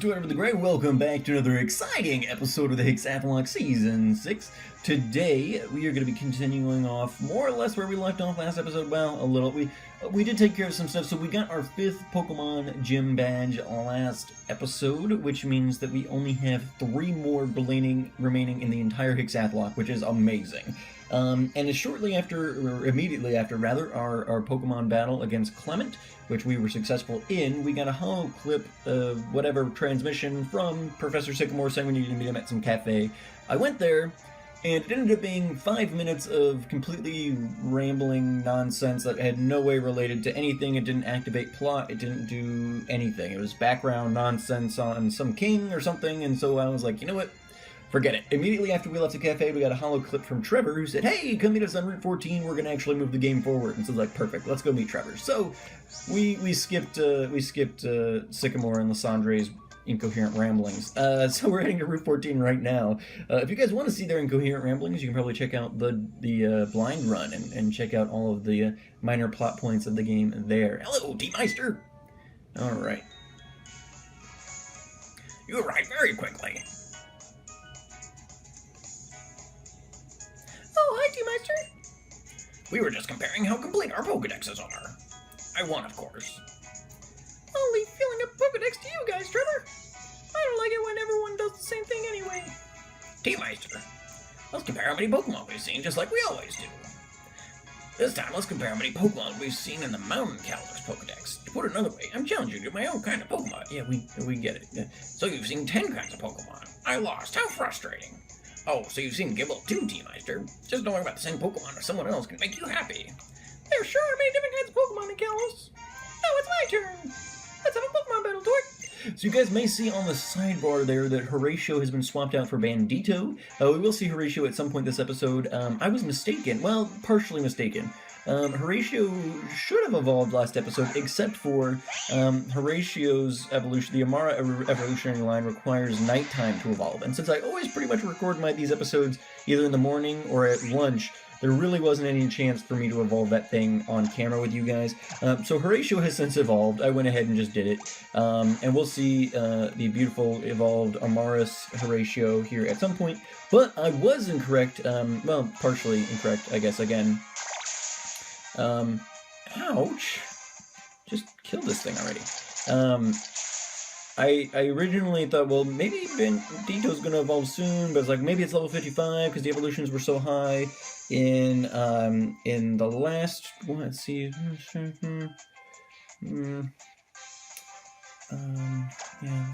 Twitter with the Grey. Welcome back to another exciting episode of the Hexath'locke Season 6. Today, we are going to be continuing off more or less where we left off last episode. Well, a little. We did take care of some stuff, so we got our 5th Pokemon Gym Badge last episode, which means that we only have 3 more remaining in the entire Hexath'locke, which is amazing. And it's shortly after, or immediately after, rather, our Pokemon battle against Clement, which we were successful in. We got a holo clip of whatever transmission from Professor Sycamore saying we needed to meet him at some cafe. I went there, and it ended up being 5 minutes of completely rambling nonsense that had no way related to anything. It didn't activate plot, it didn't do anything. It was background nonsense on some king or something, and so I was like, you know what? Forget it. Immediately after we left the cafe, we got a holo clip from Trevor who said, hey, come meet us on Route 14, we're going to actually move the game forward. And so I was like, perfect, let's go meet Trevor. So we skipped Sycamore and Lysandre's incoherent ramblings. So we're heading to Route 14 right now. If you guys want to see their incoherent ramblings, you can probably check out the blind run and check out all of the minor plot points of the game there. Hello, D-Meister! Alright. You arrived very quickly. Oh, hi, T-Meister. We were just comparing how complete our Pokedexes are. I won, of course. I'll leave filling up Pokedex to you guys, Trevor. I don't like it when everyone does the same thing anyway. T-Meister, let's compare how many Pokemon we've seen, just like we always do. This time, let's compare how many Pokemon we've seen in the Mountain Kalos Pokedex. To put it another way, I'm challenging you to my own kind of Pokemon. Yeah, we get it. Yeah. So you've seen 10 kinds of Pokemon. I lost. How frustrating. Oh, so you've seen Gibble too, T-Meister. Just knowing about the same Pokemon or someone else can make you happy. There sure are many different kinds of Pokemon in Kalos. Now it's my turn. Let's have a Pokemon battle, Torque. So you guys may see on the sidebar there that Horatio has been swapped out for Bandito. We will see Horatio at some point this episode. I was mistaken. Well, partially mistaken. Horatio should have evolved last episode, except for Horatio's evolution. The Amara evolutionary line requires nighttime to evolve, and since I always pretty much record these episodes either in the morning or at lunch, there really wasn't any chance for me to evolve that thing on camera with you guys. So Horatio has since evolved. I went ahead and just did it, and we'll see the beautiful evolved Amaris Horatio here at some point. But I was incorrect. Well, partially incorrect, I guess. Again. Ouch. Just killed this thing already. I originally thought, well, maybe Bandito's gonna evolve soon, but it's like, maybe it's level 55, because the evolutions were so high in the last, well, let's see, yeah, let's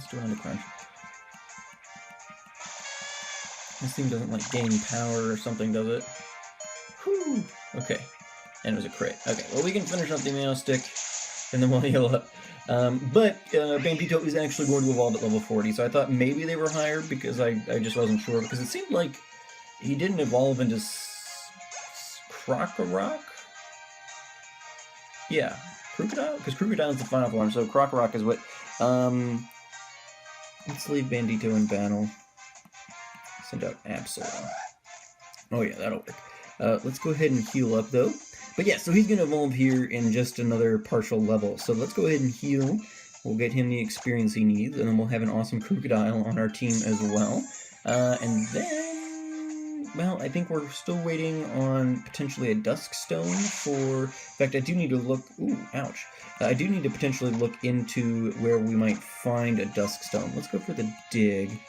do it under crunch. This thing doesn't, like, gain power or something, does it? Whew. Okay. And it was a crit. Okay, well, we can finish up the Amino Stick, and then we'll heal up. But Bandito is actually going to evolve at level 40, so I thought maybe they were higher, because I just wasn't sure, because it seemed like he didn't evolve into Krokorok? Yeah, Crocodile? Because Crocodile is the final form, so Krokorok is what... let's leave Bandito in battle. Send out Absol. Oh yeah, that'll work. Let's go ahead and heal up, though. But yeah, so he's going to evolve here in just another partial level. So let's go ahead and heal. We'll get him the experience he needs, and then we'll have an awesome Crocodile on our team as well. And then, well, I think we're still waiting on potentially a Dusk Stone for... In fact, I do need to look... Ooh, ouch. I do need to potentially look into where we might find a Dusk Stone. Let's go for the dig.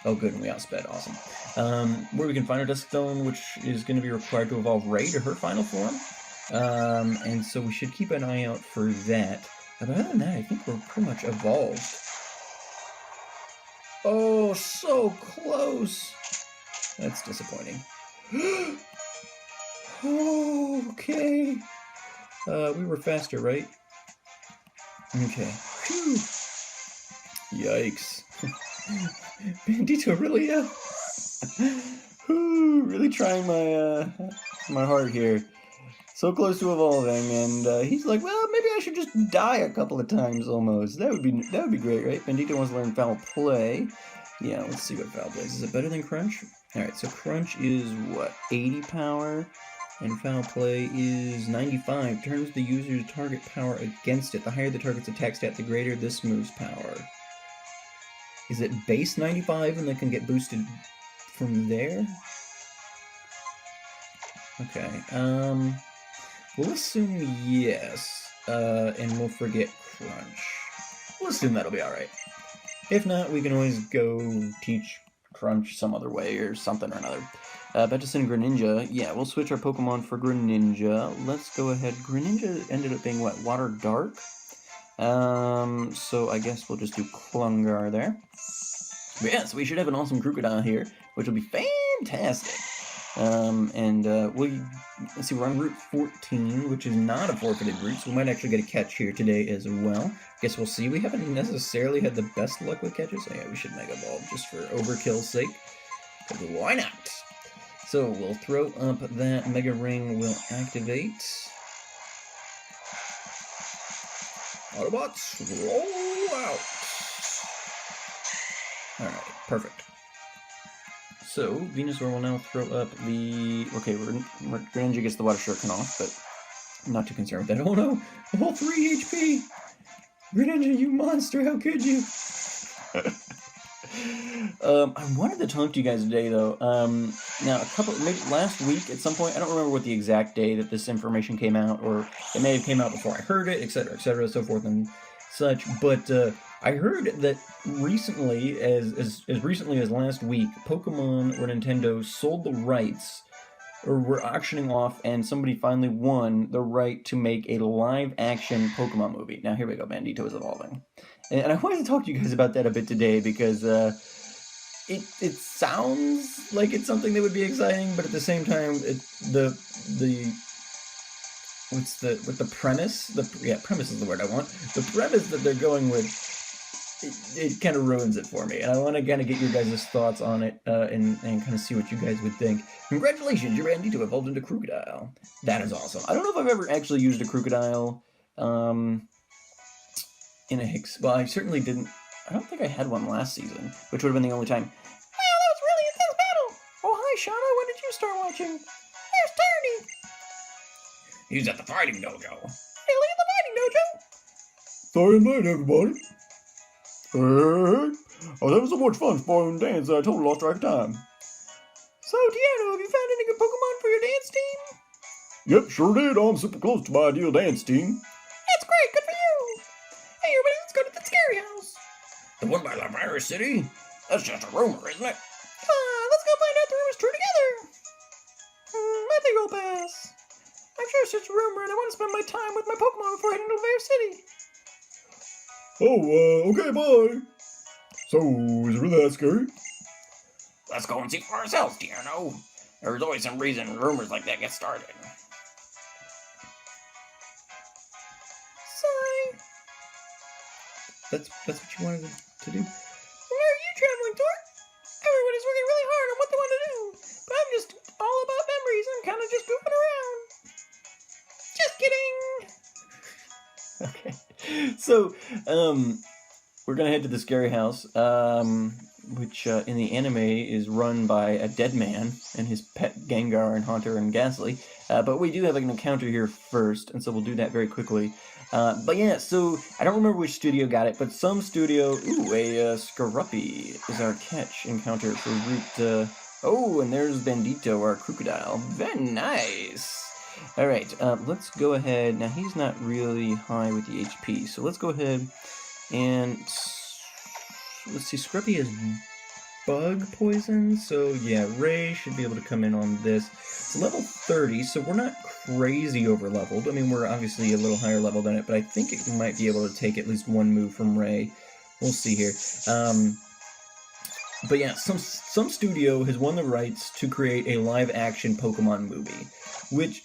Oh, good, and we outsped. Awesome. Where we can find a Dusk Stone, which is going to be required to evolve Ray to her final form. And so we should keep an eye out for that. But other than that, I think we're pretty much evolved. Oh, so close! That's disappointing. Oh, okay. We were faster, right? Okay. Whew. Yikes. Bandito really, really trying my heart here. So close to evolving, and he's like, well, maybe I should just die a couple of times almost. That would be great, right? Bandito wants to learn Foul Play. Yeah, let's see what Foul Play is. Is it better than Crunch? Alright, so Crunch is, what, 80 power? And Foul Play is 95. Turns the user's target power against it. The higher the target's attack stat, the greater this move's power. is it base 95 and they can get boosted from there? Okay, we'll assume yes, and we'll forget Crunch. We'll assume that'll be alright. If not, we can always go teach Crunch some other way or something or another. About to send Greninja. Yeah, we'll switch our Pokemon for Greninja. Let's go ahead. Greninja ended up being, what, Water Dark? So I guess we'll just do Klungar there. But yeah, so we should have an awesome Crocodile here, which will be fantastic. Let's see, we're on Route 14, which is not a forfeited route, so we might actually get a catch here today as well. Guess we'll see. We haven't necessarily had the best luck with catches. So yeah, we should Mega Ball just for overkill's sake. Because why not? So we'll throw up that Mega Ring, we'll activate. Autobots, roll out! Alright, perfect. So, Venusaur will now throw up the... Okay, Greninja gets the Water Shuriken off, but I'm not too concerned with that. Oh no! A whole 3 HP! Greninja, you monster, how could you? I wanted to talk to you guys today, though. Now, maybe last week at some point, I don't remember what the exact day that this information came out, or it may have came out before I heard it, etc., so forth and such, but I heard that recently, as recently as last week, Pokemon or Nintendo sold the rights, or were auctioning off, and somebody finally won the right to make a live-action Pokemon movie. Now, here we go, Bandito is evolving. And I wanted to talk to you guys about that a bit today, because it sounds like it's something that would be exciting, but at the same time, premise is the word I want. The premise that they're going with, it kind of ruins it for me, and I want to kind of get your guys' thoughts on it, and kind of see what you guys would think. Congratulations, your Bandito evolved into Crocodile. That is awesome. I don't know if I've ever actually used a Crocodile, in a Hex. Well, I certainly didn't. I don't think I had one last season, which would have been the only time. Wow, that was really intense battle! Oh, hi, Shauna, when did you start watching? There's Tiny! He's at the fighting dojo. Really, at the fighting dojo? Sorry I'm late, everybody. Hey, I was having so much fun spoiling dance that I totally lost track of time. So, Deanna, have you found any good Pokemon for your dance team? Yep, sure did. I'm super close to my ideal dance team. That's great, good for you. Hey, everybody, let's go to the scary house. The one by La Virus City? That's just a rumor, isn't it? Let's go find out the rumor's true together. I think I'll pass. I'm sure it's just a rumor, and I want to spend my time with my Pokemon before heading to Virus City. Oh, okay, bye. So, is it really that scary? Let's go and see for ourselves, Tierno. There's always some reason rumors like that get started. Sigh. That's what you wanted to do? Where are you traveling toward? Everybody's working really hard on what they want to do, but I'm just all about memories. I'm kind of just goofing around. Just kidding. Okay. So, we're gonna head to the scary house, which in the anime is run by a dead man and his pet Gengar and Haunter and Ghastly. But we do have an encounter here first, and so we'll do that very quickly. But yeah, so I don't remember which studio got it, but some studio. Ooh, a Scaruppy is our catch encounter for Route. Oh, and there's Bandito, our Crocodile. Very nice. All right, let's go ahead. Now he's not really high with the HP, so let's go ahead and let's see. Scruppy has bug poison, so yeah, Ray should be able to come in on this. It's level 30, so we're not crazy over leveled. I mean, we're obviously a little higher level than it, but I think it might be able to take at least one move from Ray. We'll see here. But yeah, some studio has won the rights to create a live-action Pokemon movie, which,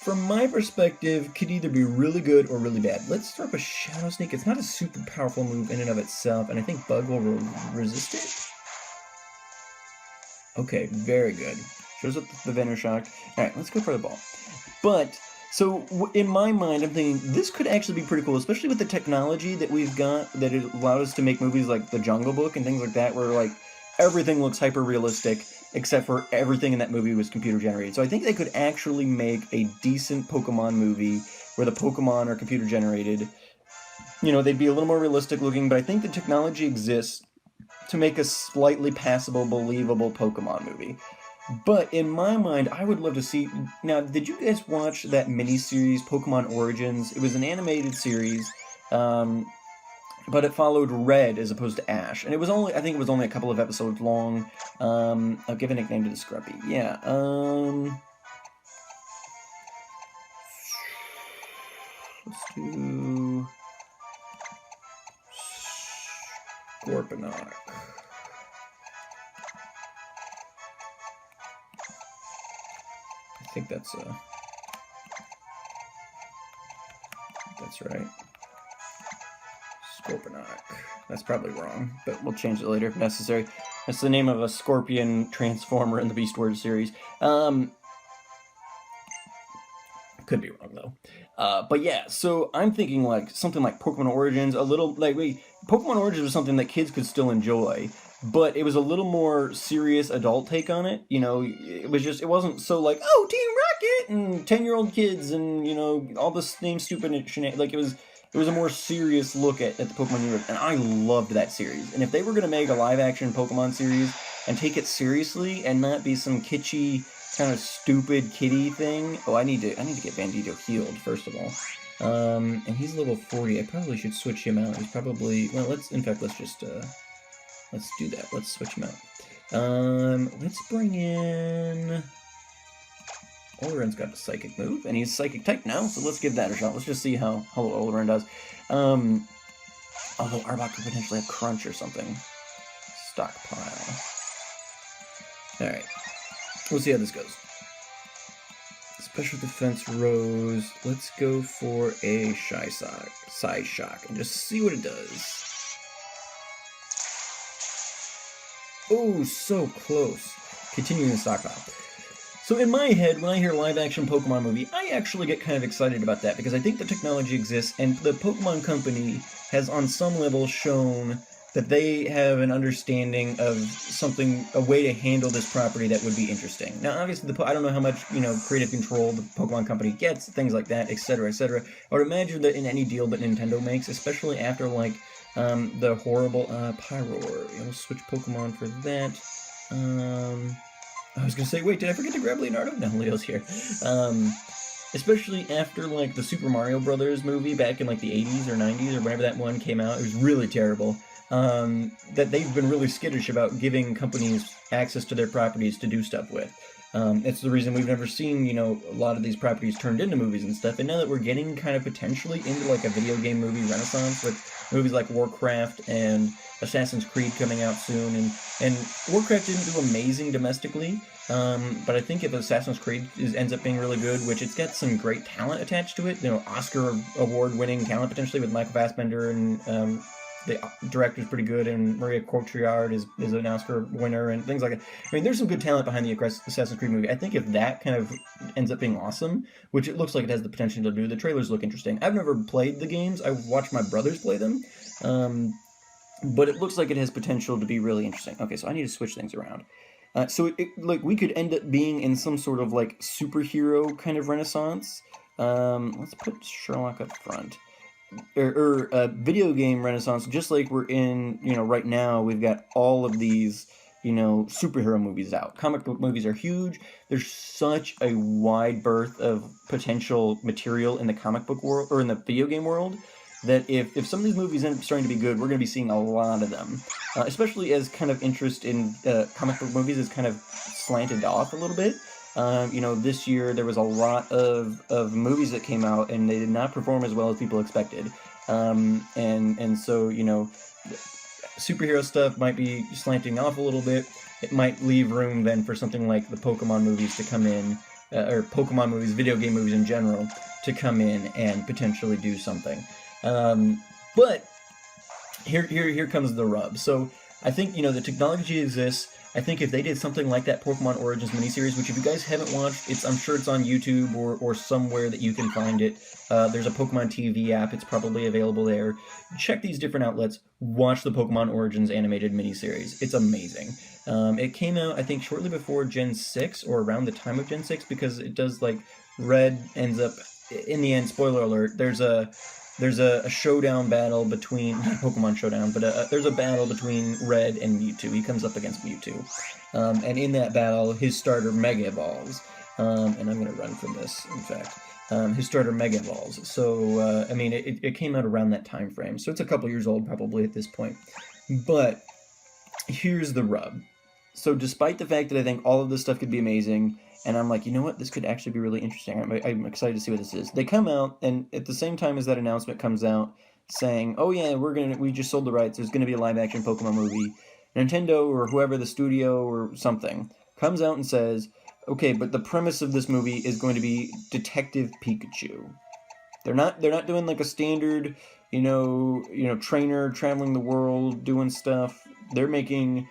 from my perspective, could either be really good or really bad. Let's throw up a Shadow Sneak. It's not a super powerful move in and of itself, and I think Bug will resist it. Okay, very good. Shows up the Venoshock. Alright, let's go for the ball. But, so, in my mind, I'm thinking, this could actually be pretty cool, especially with the technology that we've got, that it allowed us to make movies like The Jungle Book and things like that, where, like, everything looks hyper-realistic, except for everything in that movie was computer-generated. So I think they could actually make a decent Pokemon movie where the Pokemon are computer-generated. You know, they'd be a little more realistic looking, but I think the technology exists. to make a slightly passable, believable Pokemon movie. But in my mind, I would love to see... Now, did you guys watch that miniseries, Pokemon Origins? It was an animated series, but it followed Red as opposed to Ash. And it was only... I think it was only a couple of episodes long. I'll give a nickname to the Scruffy. Yeah, let's do... Scorponok. I think that's right. Scorponok. That's probably wrong, but we'll change it later if necessary. That's the name of a scorpion transformer in the Beast Wars series. Could be wrong though. But yeah, so I'm thinking like something like Pokemon Origins, a little like Pokemon Origins was something that kids could still enjoy, but it was a little more serious adult take on it. You know, it wasn't so like, oh, Team Rocket and 10-year-old kids and, you know, all this same stupid shenanigans. Like, it was a more serious look at the Pokemon universe, and I loved that series. And if they were going to make a live-action Pokemon series and take it seriously and not be some kitschy, kind of stupid kiddie thing... Oh, I need to get Bandito healed, first of all. And he's level 40. I probably should switch him out. He's probably... Well, let's just... let's do that. Let's switch him out. Let's bring in... Oleren's got a Psychic move, and he's Psychic type now, so let's give that a shot. Let's just see how Oleren does. Although Arbok could potentially have Crunch or something. Stockpile. Alright. We'll see how this goes. Special Defense Rose. Let's go for a Psy Shock, and just see what it does. Oh, so close. Continuing the stockpile. So in my head, when I hear live-action Pokemon movie, I actually get kind of excited about that, because I think the technology exists, and the Pokemon Company has on some level shown that they have an understanding of something, a way to handle this property that would be interesting. Now, obviously, I don't know how much, you know, creative control the Pokemon Company gets, things like that, etc., etc. I would imagine that in any deal that Nintendo makes, especially after, like, the horrible Pyroar. We'll switch Pokemon for that. I was gonna say, wait, did I forget to grab Leonardo? No, Leo's here. Especially after, like, the Super Mario Brothers movie back in, like, the 80s or 90s or whenever that one came out. It was really terrible. That they've been really skittish about giving companies access to their properties to do stuff with. It's the reason we've never seen, you know, a lot of these properties turned into movies and stuff. And now that we're getting kind of potentially into, like, a video game movie renaissance with movies like Warcraft and Assassin's Creed coming out soon, and Warcraft didn't do amazing domestically, but I think if Assassin's Creed ends up being really good, which it's got some great talent attached to it, you know, Oscar award-winning talent potentially with Michael Fassbender, and the director's pretty good, and Maria Cotillard is an Oscar winner, and things like that. I mean, there's some good talent behind the Assassin's Creed movie. I think if that kind of ends up being awesome, which it looks like it has the potential to do, the trailers look interesting. I've never played the games. I've watched my brothers play them, but it looks like it has potential to be really interesting. Okay, so I need to switch things around. So like, we could end up being in some sort of, like, superhero kind of renaissance. Let's put Sherlock up front. Or video game renaissance, just like we're in, you know, right now. We've got all of these, you know, superhero movies out. Comic book movies are huge. There's such a wide berth of potential material in the comic book world, or in the video game world, that if some of these movies end up starting to be good, we're going to be seeing a lot of them. Especially as kind of interest in comic book movies is kind of slanted off a little bit. You know, this year there was a lot of movies that came out, and they did not perform as well as people expected. And so, you know, superhero stuff might be slanting off a little bit. It might leave room then for something like the Pokemon movies to come in, or Pokemon movies, video game movies in general, to come in and potentially do something. But here comes the rub. So I think, you know, the technology exists. I think if they did something like that Pokemon Origins miniseries, which if you guys haven't watched, I'm sure it's on YouTube or somewhere that you can find it. There's a Pokemon TV app. It's probably available there. Check these different outlets. Watch the Pokemon Origins animated miniseries. It's amazing. It came out, I think, shortly before Gen 6 or around the time of Gen 6, because it does, like, Red ends up, in the end, spoiler alert, there's there's a showdown battle between, not Pokemon Showdown, but there's a battle between Red and Mewtwo. He comes up against Mewtwo. And in that battle, his starter Mega Evolves. And I'm going to run from this, in fact. His starter Mega Evolves. So, I mean, it came out around that time frame. So it's a couple years old probably at this point. But here's the rub. So despite the fact that I think all of this stuff could be amazing, and I'm like, you know what, this could actually be really interesting. I'm excited to see what this is. They come out, and at the same time as that announcement comes out, saying, oh yeah, we just sold the rights, there's going to be a live-action Pokemon movie, Nintendo or whoever, the studio or something, comes out and says, okay, but the premise of this movie is going to be Detective Pikachu. They're not doing like a standard, trainer traveling the world doing stuff. They're making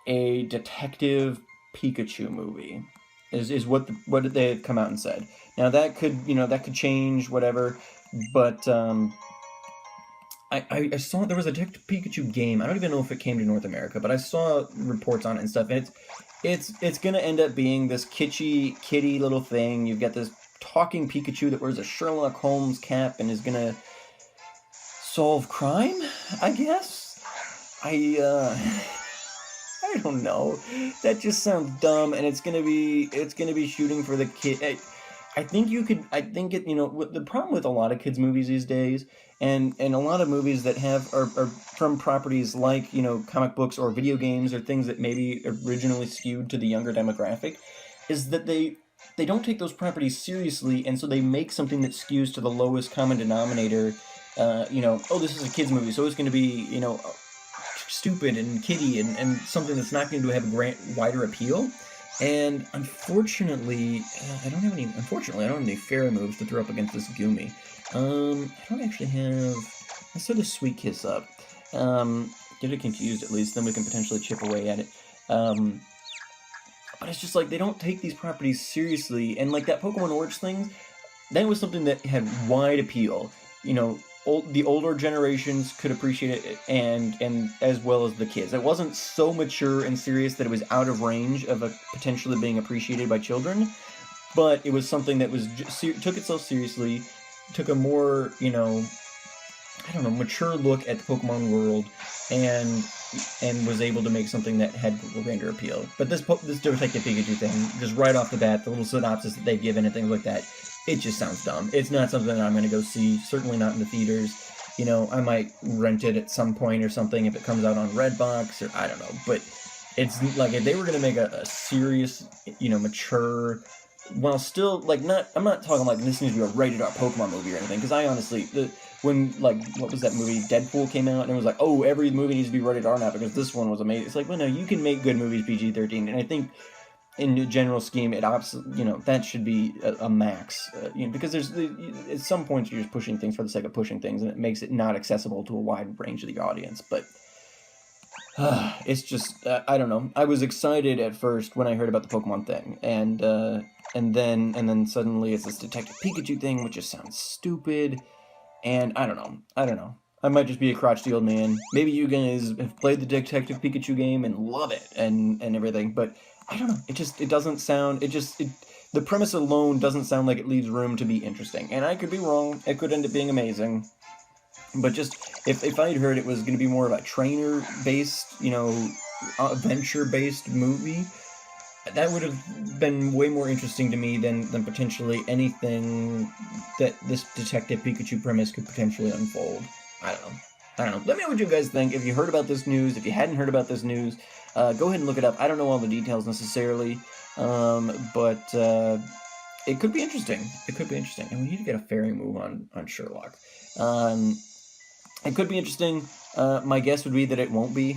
a Detective Pikachu movie. Is what they have come out and said. Now that could change, whatever, but I saw there was a Detective Pikachu game. I don't even know if it came to North America, but I saw reports on it and stuff, and it's gonna end up being this kitschy kitty little thing. You've got this talking Pikachu that wears a Sherlock Holmes cap and is gonna solve crime, I guess. I don't know. That just sounds dumb, and it's gonna be shooting for the kid. I think the problem with a lot of kids movies these days, and a lot of movies that are from properties like, comic books or video games or things that maybe originally skewed to the younger demographic, is that they don't take those properties seriously, and so they make something that skews to the lowest common denominator. This is a kids movie, so it's going to be, stupid and kiddie and something that's not going to have a wider appeal. And unfortunately, I don't have any fairy moves to throw up against this Goomy. I don't actually have... Let's throw the Sweet Kiss up. Get it confused at least, then we can potentially chip away at it. But it's just like, they don't take these properties seriously, and like that Pokemon Orange thing, that was something that had wide appeal. The older generations could appreciate it, and as well as the kids. It wasn't so mature and serious that it was out of range of potentially being appreciated by children, but it was something that was took itself seriously, took a more, mature look at the Pokemon world, and was able to make something that had grander appeal. But this Detective Pikachu thing, just right off the bat, the little synopsis that they've given and things like that, it just sounds dumb. It's not something that I'm going to go see, certainly not in the theaters. I might rent it at some point or something if it comes out on Redbox, or I don't know. But it's like, if they were going to make a serious, mature, while still, like, I'm not talking like this needs to be a rated R Pokemon movie or anything, because I honestly, when, like, what was that movie, Deadpool came out, and it was like, oh, every movie needs to be rated R now because this one was amazing. It's like, well, no, you can make good movies PG-13, and I think in the general scheme, that should be a max, because at some points you're just pushing things for the sake of pushing things, and it makes it not accessible to a wide range of the audience. But it's just, I don't know. I was excited at first when I heard about the Pokemon thing, and then suddenly it's this Detective Pikachu thing, which just sounds stupid, and I don't know. I might just be a crotchety old man. Maybe you guys have played the Detective Pikachu game and love it and everything, but I don't know. It doesn't sound. The premise alone doesn't sound like it leaves room to be interesting. And I could be wrong. It could end up being amazing. But just if I had heard it was going to be more of a trainer-based, adventure-based movie, that would have been way more interesting to me than potentially anything that this Detective Pikachu premise could potentially unfold. I don't know. Let me know what you guys think. If you heard about this news, if you hadn't heard about this news, go ahead and look it up. I don't know all the details necessarily, but it could be interesting. And we need to get a fairy move on Sherlock. It could be interesting. My guess would be that it won't be.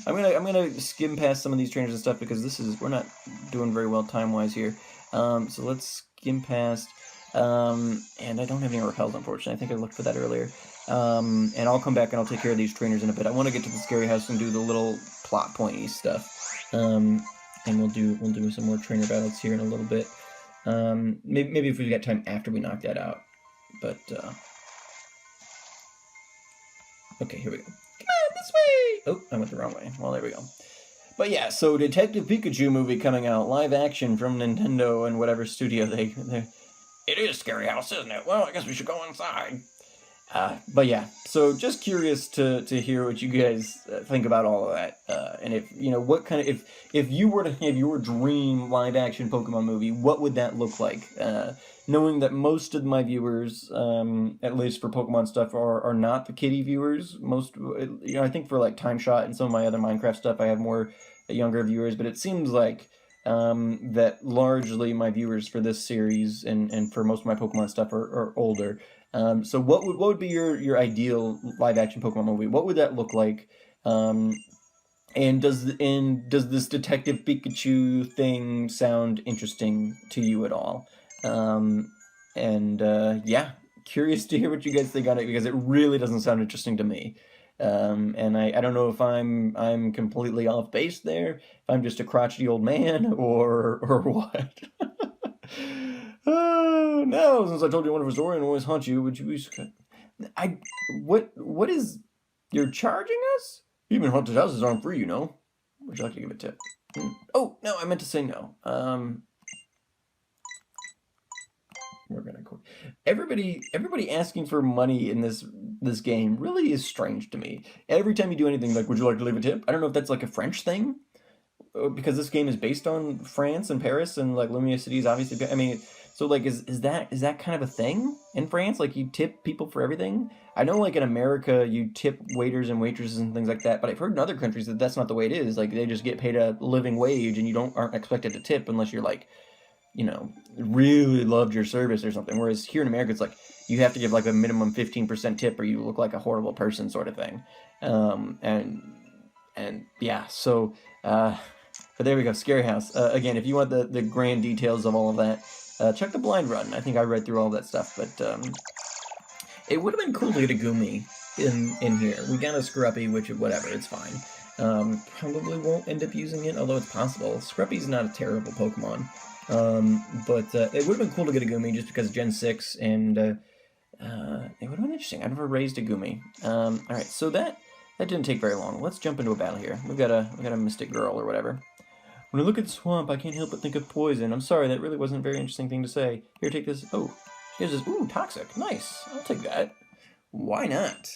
I'm gonna skim past some of these trainers and stuff because we're not doing very well time-wise here. So let's skim past. And I don't have any repels, unfortunately. I think I looked for that earlier. And I'll come back and I'll take care of these trainers in a bit. I want to get to the scary house and do the little plot pointy stuff. And we'll do some more trainer battles here in a little bit. Maybe if we got time after we knock that out. But okay, here we go. Come on, this way! Oh, I went the wrong way. Well, there we go. But yeah, so Detective Pikachu movie coming out, live action from Nintendo and whatever studio they... It is Scary House, isn't it? Well, I guess we should go inside. But yeah, so just curious to hear what you guys think about all of that, and if you know what kind of if you were to have your dream live action Pokemon movie, what would that look like? Knowing that most of my viewers, at least for Pokemon stuff, are not the kiddie viewers. Most, you know, I think for like Time Shot and some of my other Minecraft stuff, I have more younger viewers, but it seems like that largely my viewers for this series and for most of my Pokemon stuff are older. So what would be your ideal live action Pokemon movie? What would that look like? And does this Detective Pikachu thing sound interesting to you at all? Yeah, curious to hear what you guys think on it because it really doesn't sound interesting to me. And I don't know if I'm completely off base there, if I'm just a crotchety old man or what. Now, since I told you a wonderful story and always haunt you, would you be... What is... You're charging us? Even haunted houses aren't free, you know. Would you like to give a tip? Oh, no, I meant to say no. We're gonna quit. Everybody asking for money in this game really is strange to me. Every time you do anything like, would you like to leave a tip? I don't know if that's like a French thing, because this game is based on France and Paris and like Lumia City is obviously. I mean, so like, is that kind of a thing in France? Like, you tip people for everything? I know, like in America, you tip waiters and waitresses and things like that. But I've heard in other countries that that's not the way it is. Like, they just get paid a living wage, and you aren't expected to tip unless you're like, you know, really loved your service or something. Whereas here in America, it's like you have to give like a minimum 15% tip, or you look like a horrible person, sort of thing. And yeah, so. But there we go, Scary House. Again, if you want the grand details of all of that, check the blind run. I think I read through all that stuff, but it would have been cool to get a Goomy in here. We got a Scruppy, which, whatever, it's fine. Probably won't end up using it, although it's possible. Scruppy's not a terrible Pokemon. But it would have been cool to get a Goomy just because Gen 6, and it would have been interesting. I've never raised a Goomy. Alright, so that didn't take very long. Let's jump into a battle here. We've got a Mystic Girl or whatever. When I look at the swamp, I can't help but think of poison. I'm sorry, that really wasn't a very interesting thing to say. Here, take this. Oh, here's this. Ooh, toxic. Nice. I'll take that. Why not?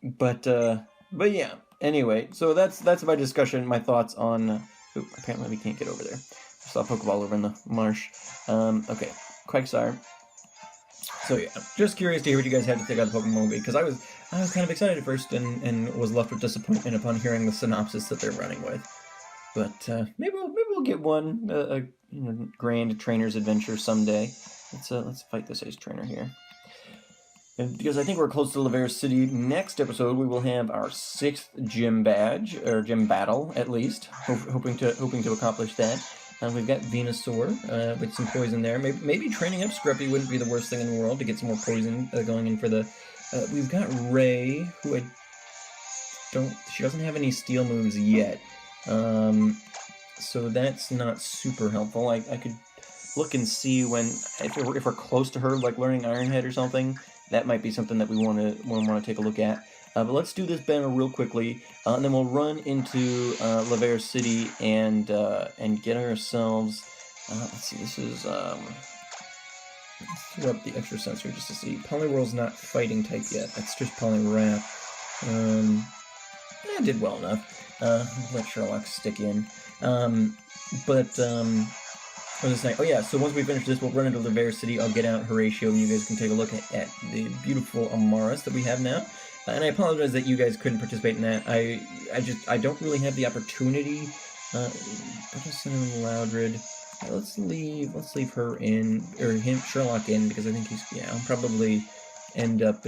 But yeah. Anyway, so that's my discussion, my thoughts on... Ooh, apparently we can't get over there. I saw a Pokeball over in the marsh. Okay. Quagsire. So yeah, just curious to hear what you guys had to think about the Pokemon movie, because I was kind of excited at first and was left with disappointment upon hearing the synopsis that they're running with. But maybe we'll get one a grand trainer's adventure someday. Let's fight this Ace Trainer here. And because I think we're close to Lavera City, next episode we will have our 6th gym badge, or gym battle at least. Hoping to accomplish that. We've got Venusaur with some poison there. Maybe training up Scruppy wouldn't be the worst thing in the world to get some more poison going in for the. We've got Ray, who she doesn't have any steel moves yet. So that's not super helpful. I could look and see if we're close to her, like learning Iron Head or something. That might be something that we want to take a look at. But let's do this banner real quickly, and then we'll run into Lavera City and get ourselves. Let's see. This is let's throw up the extra sensor just to see. Poliwhirl's not fighting type yet. That's just Poliwrath. I did well enough. Let Sherlock stick in. What was I saying? Oh yeah, so once we finish this, we'll run into Lavera City. I'll get out Horatio, and you guys can take a look at the beautiful Amaras that we have now. And I apologize that you guys couldn't participate in that. I don't really have the opportunity. I'll just send him Loudred. Let's leave her in, or him, Sherlock in, because I think I'll probably end up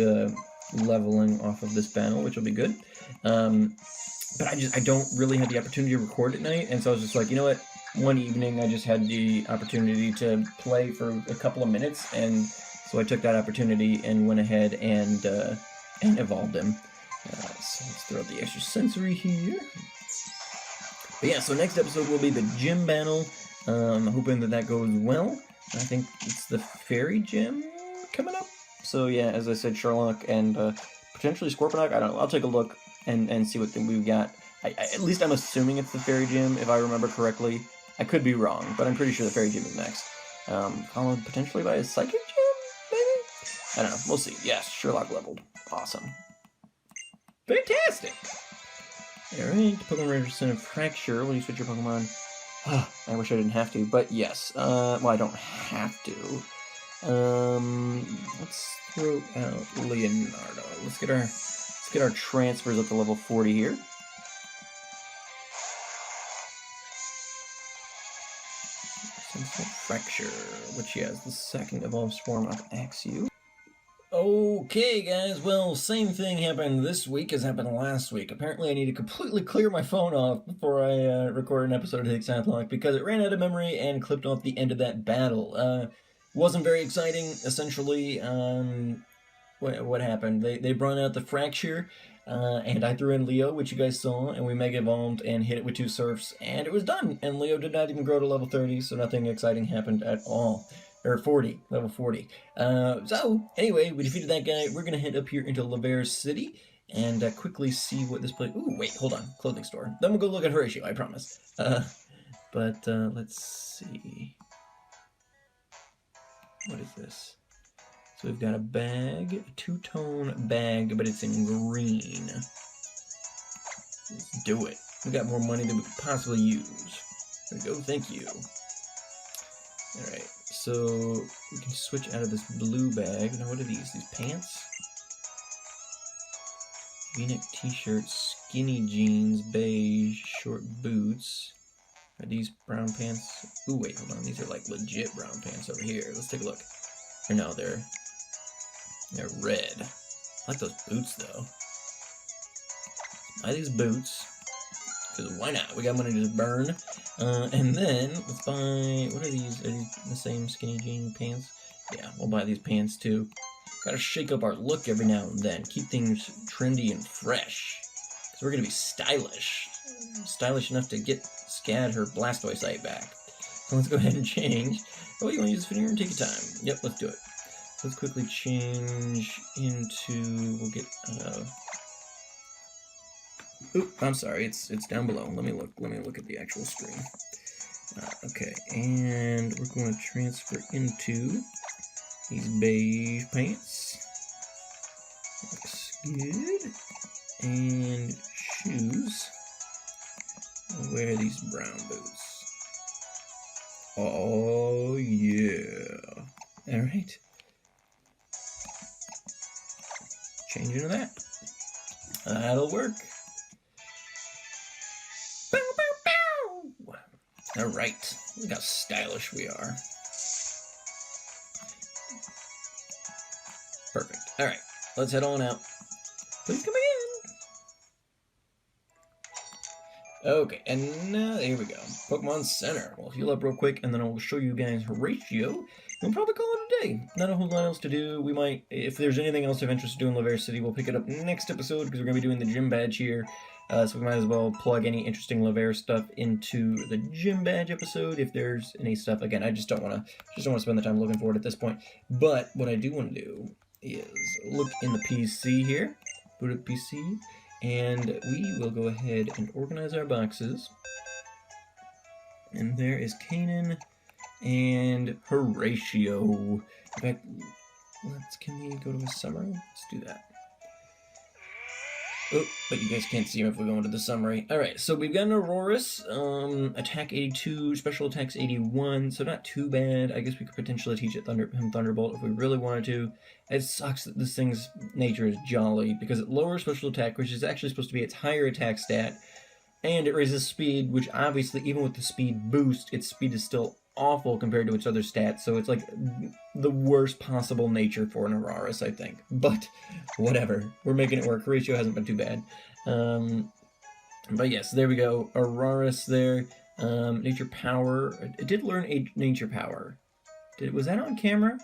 leveling off of this battle, which will be good. But I don't really have the opportunity to record at night, and so I was just like, you know what? One evening I just had the opportunity to play for a couple of minutes, and so I took that opportunity and went ahead and evolved him. So let's throw out the extra sensory here. But yeah, so next episode will be the gym battle. I'm hoping that goes well. I think it's the fairy gym coming up. So yeah, as I said, Sherlock and potentially Scorponok. I don't know. I'll take a look and see what we've got. At least I'm assuming it's the fairy gym, if I remember correctly. I could be wrong, but I'm pretty sure the fairy gym is next. Followed potentially by a psychic gym, maybe? I don't know. We'll see. Yes, Sherlock leveled. Awesome. Fantastic! Alright, Pokemon Register Fracture. When you switch your Pokemon... I wish I didn't have to, but yes. Well, I don't have to. Let's throw out Leonardo. Let's get our transfers up to level 40 here. Fracture, which he has the second evolved form of Axew. Okay, guys, well, same thing happened this week as happened last week. Apparently, I need to completely clear my phone off before I record an episode of Hexath'locke because it ran out of memory and clipped off the end of that battle. Wasn't very exciting, essentially. What happened? They brought out the Fracture, and I threw in Leo, which you guys saw, and we Mega Evolved and hit it with 2 Surfs, and it was done! And Leo did not even grow to level 30, so nothing exciting happened at all. Or 40, level 40. So, anyway, we defeated that guy. We're gonna head up here into Laver City and quickly see what this place... Ooh, wait, hold on. Clothing store. Then we'll go look at Horatio, I promise. But let's see. What is this? So we've got a bag, a 2-tone bag, but it's in green. Let's do it. We got more money than we could possibly use. There we go, thank you. Alright, so we can switch out of this blue bag. Now what are these? These pants? V-neck t-shirt, skinny jeans, beige, short boots. Are these brown pants? Ooh, wait, hold on. These are like legit brown pants over here. Let's take a look. Or no, they're red. I like those boots, though. Buy these boots. Because why not? We got money to burn. And then, let's buy... What are these? Are these the same skinny jean pants? Yeah, we'll buy these pants, too. Gotta shake up our look every now and then. Keep things trendy and fresh. Because we're gonna be stylish. Stylish enough to get Scad her Blastoise site back. So let's go ahead and change. Oh, you want to use this finger and take your time? Yep, let's do it. Let's quickly change into... We'll get... Oop, I'm sorry, it's down below. Let me look at the actual screen. Okay, and we're going to transfer into these beige pants. Looks good. And shoes. I'll wear these brown boots. Oh yeah. Alright. Change into that. That'll work. Bow, bow, bow. Alright. Look how stylish we are. Perfect. Alright. Let's head on out. Please come again. Okay, and here we go. Pokemon Center. We'll heal up real quick, and then I'll show you guys Horatio. We'll probably call it a day. Not a whole lot else to do. We might, if there's anything else of interest to do in Laver City, we'll pick it up next episode, because we're going to be doing the gym badge here. So we might as well plug any interesting Laver stuff into the gym badge episode, if there's any stuff. Again, I just don't want to spend the time looking for it at this point. But what I do want to do is look in the PC here. Boot up PC. And we will go ahead and organize our boxes. And there is Kanan and Horatio. In fact, can we go to a summary? Let's do that. Oh, but you guys can't see him if we go into the summary. Alright, so we've got an Aurorus, attack 82, special attacks 81, so not too bad. I guess we could potentially teach it him Thunderbolt if we really wanted to. It sucks that this thing's nature is jolly, because it lowers special attack, which is actually supposed to be its higher attack stat, and it raises speed, which obviously, even with the speed boost, its speed is still awful compared to its other stats, so it's like the worst possible nature for an Aurorus, I think. But whatever, we're making it work. Horatio hasn't been too bad. But yes, there we go. Aurorus there. Nature Power. It did learn a Nature Power. Was that on camera?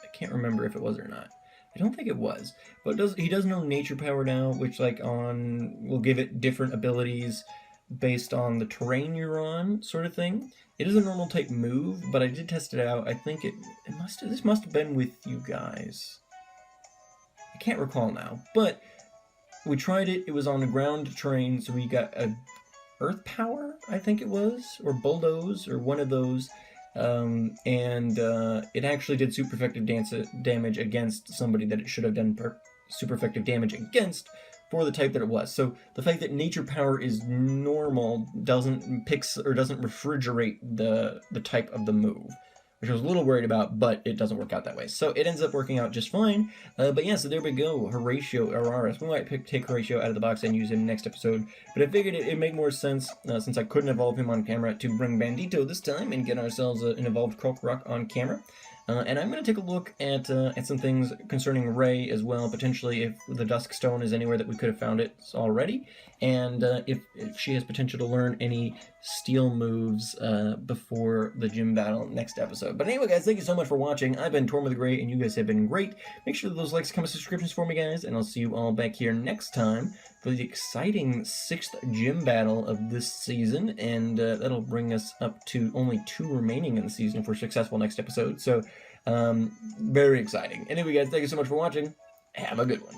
I can't remember if it was or not. I don't think it was. But he does know Nature Power now, which will give it different abilities based on the terrain you're on, sort of thing. It is a normal type move, but I did test it out. I think this must have been with you guys. I can't recall now, but we tried it. It was on the ground terrain, so we got a Earth Power, I think it was, or Bulldoze, or one of those. It actually did super effective damage against somebody that it should have done super effective damage against for the type that it was. So the fact that nature power is normal doesn't refrigerate the type of the move, which I was a little worried about, but it doesn't work out that way. So it ends up working out just fine. But yeah, so there we go. Horatio Araris. We might take Horatio out of the box and use him next episode. But I figured it'd make more sense, since I couldn't evolve him on camera, to bring Bandito this time and get ourselves an evolved Krokorok on camera. And I'm going to take a look at some things concerning Ray as well, potentially if the Dusk Stone is anywhere that we could have found it already, and if she has potential to learn any steel moves before the gym battle next episode. But anyway, guys, thank you so much for watching. I've been Tortimer the Great, and you guys have been great. Make sure that those likes, comments, subscriptions for me, guys, and I'll see you all back here next time for the exciting 6th gym battle of this season, and that'll bring us up to only 2 remaining in the season if we're successful next episode. So, very exciting. Anyway, guys, thank you so much for watching. Have a good one.